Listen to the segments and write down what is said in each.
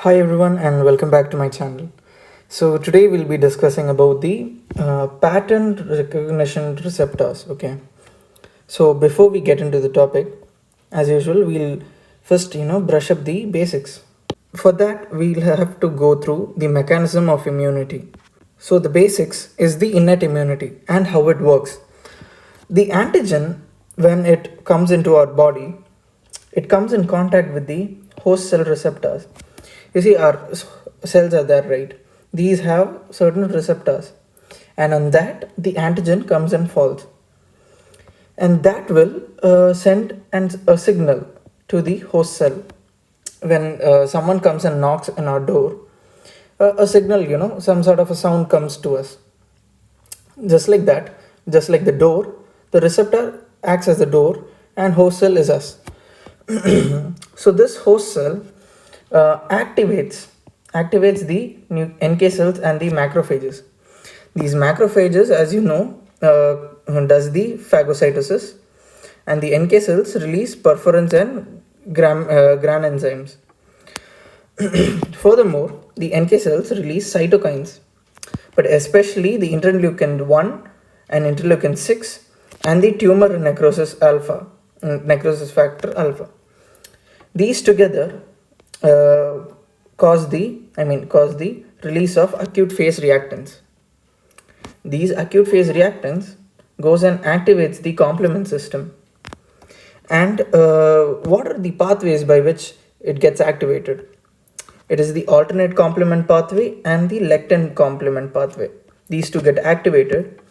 Hi everyone and welcome back to my channel. So today we'll be discussing about the pattern recognition receptors. Okay. So before we get into the topic, as usual, we'll first brush up the basics. For that, we'll have to go through the mechanism of immunity. So the basics is the innate immunity and how it works. The antigen, when it comes into our body, it comes in contact with the host cell receptors. You see, our cells are there, right? These have certain receptors, and on that, the antigen comes and falls, and that will send a signal to the host cell. When someone comes and knocks on our door, a signal, some sort of a sound comes to us. Just like that, just like the door, the receptor acts as the door, and host cell is us. So this host cell activates the NK cells and the macrophages. These macrophages, as you know, does the phagocytosis, and the NK cells release perforins and gran enzymes. Furthermore, the NK cells release cytokines, but especially the interleukin 1 and interleukin 6 and the tumor necrosis factor alpha. These together cause the release of acute phase reactants. These acute phase reactants goes and activates the complement system. And what are the pathways by which it gets activated? It is the alternate complement pathway and the lectin complement pathway. These two get activated,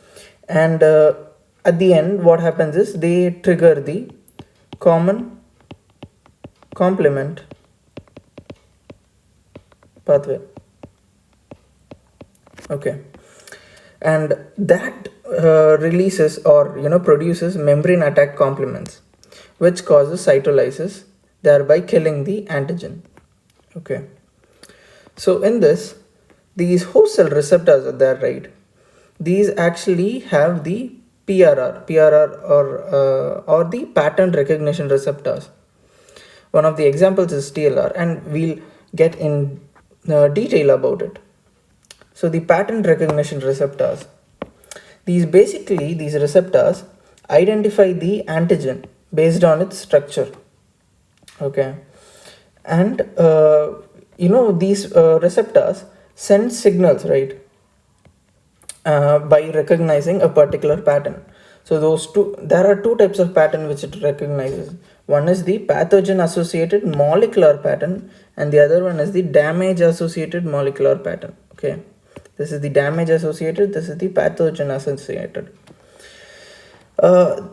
and at the end, what happens is they trigger the common complement pathway. Okay, and that releases or produces membrane attack complements, which causes cytolysis, thereby killing the antigen. Okay. So in this, these host cell receptors are there, right? These actually have the PRR or the pattern recognition receptors. One of the examples is TLR, and we'll get in detail about it. So the pattern recognition receptors, these receptors identify the antigen based on its structure. Okay, and these receptors send signals, right, by recognizing a particular pattern. So there are two types of pattern which it recognizes. One is the pathogen associated molecular pattern, and the other one is the damage associated molecular pattern. Okay, this is the damage associated, this is the pathogen associated.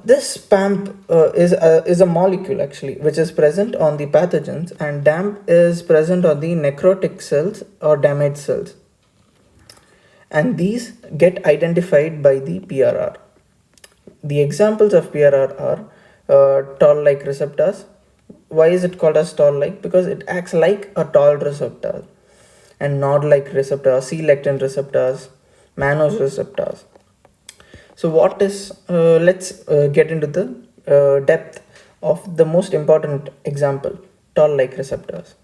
This PAMP is a molecule actually which is present on the pathogens, and DAMP is present on the necrotic cells or damaged cells, and these get identified by the PRR. The examples of PRR are toll-like receptors. Why is it called as toll-like? Because it acts like a toll receptor, and nod-like receptors, C-lectin receptors, mannose receptors. So let's get into the depth of the most important example, toll-like receptors.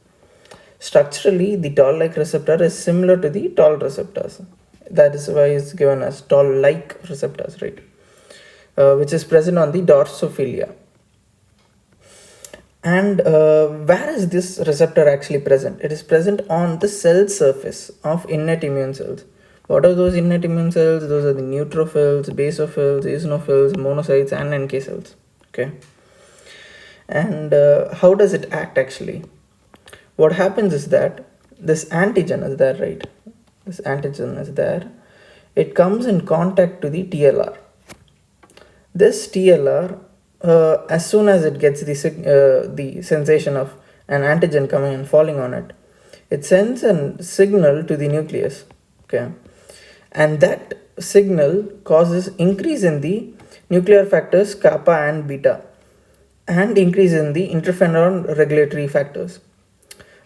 Structurally, the toll-like receptor is similar to the toll receptors. That is why it's given as toll-like receptors, right? Which is present on the drosophila. And where is this receptor actually present? It is present on the cell surface of innate immune cells. What are those innate immune cells? Those are the neutrophils, basophils, eosinophils, monocytes, and NK cells. Okay. And how does it act actually? What happens is that this antigen is there, right? This antigen is there. It comes in contact to the TLR. This TLR, as soon as it gets the sensation of an antigen coming and falling on it, it sends a signal to the nucleus. Okay, and that signal causes increase in the nuclear factors kappa and beta, and increase in the interferon regulatory factors.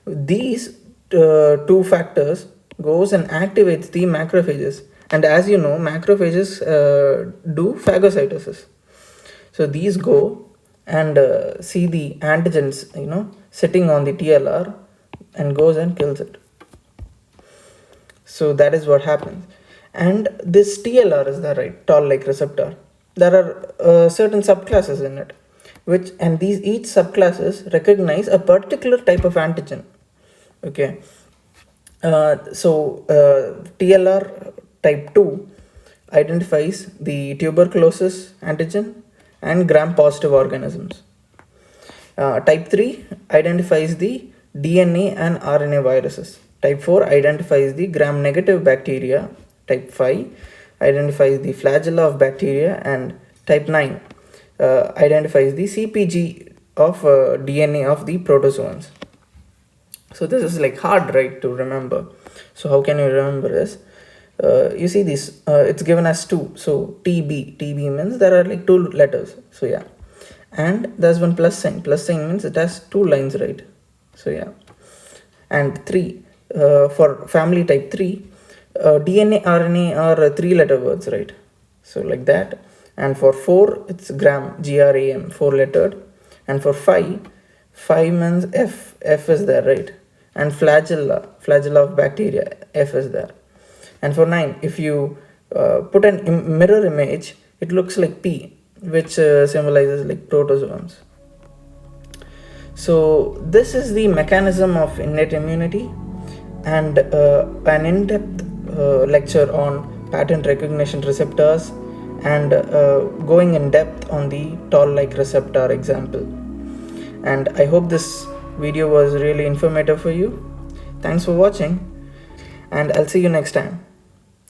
These two factors goes and activates the macrophages, and as you know, macrophages do phagocytosis. So these go and see the antigens sitting on the TLR, and goes and kills it. So that is what happens. And this TLR is the right toll-like receptor. There are certain subclasses in it, which and these each subclasses recognize a particular type of antigen. Okay. TLR type 2 identifies the tuberculosis antigen and gram-positive organisms. Type 3 identifies the DNA and RNA viruses. Type 4 identifies the gram-negative bacteria. Type 5 identifies the flagella of bacteria, and type 9 identifies the CpG of DNA of the protozoans. So this is like hard, right, to remember. So how can you remember this? You see this, it's given as 2. So TB means there are like 2 letters. So yeah. And there's one plus sign. Plus sign means it has 2 lines, right? So yeah. And 3, for family type 3, DNA, RNA are 3-letter words, right? So like that. And for 4, it's gram, GRAM, 4-lettered. And for 5 means F is there, right? And flagella of bacteria, F is there. And for 9, if you put a mirror image, it looks like P, which symbolizes like protozoans. So this is the mechanism of innate immunity, and an in-depth lecture on pattern recognition receptors, and going in depth on the toll-like receptor example. And I hope this video was really informative for you. Thanks for watching, and I'll see you next time.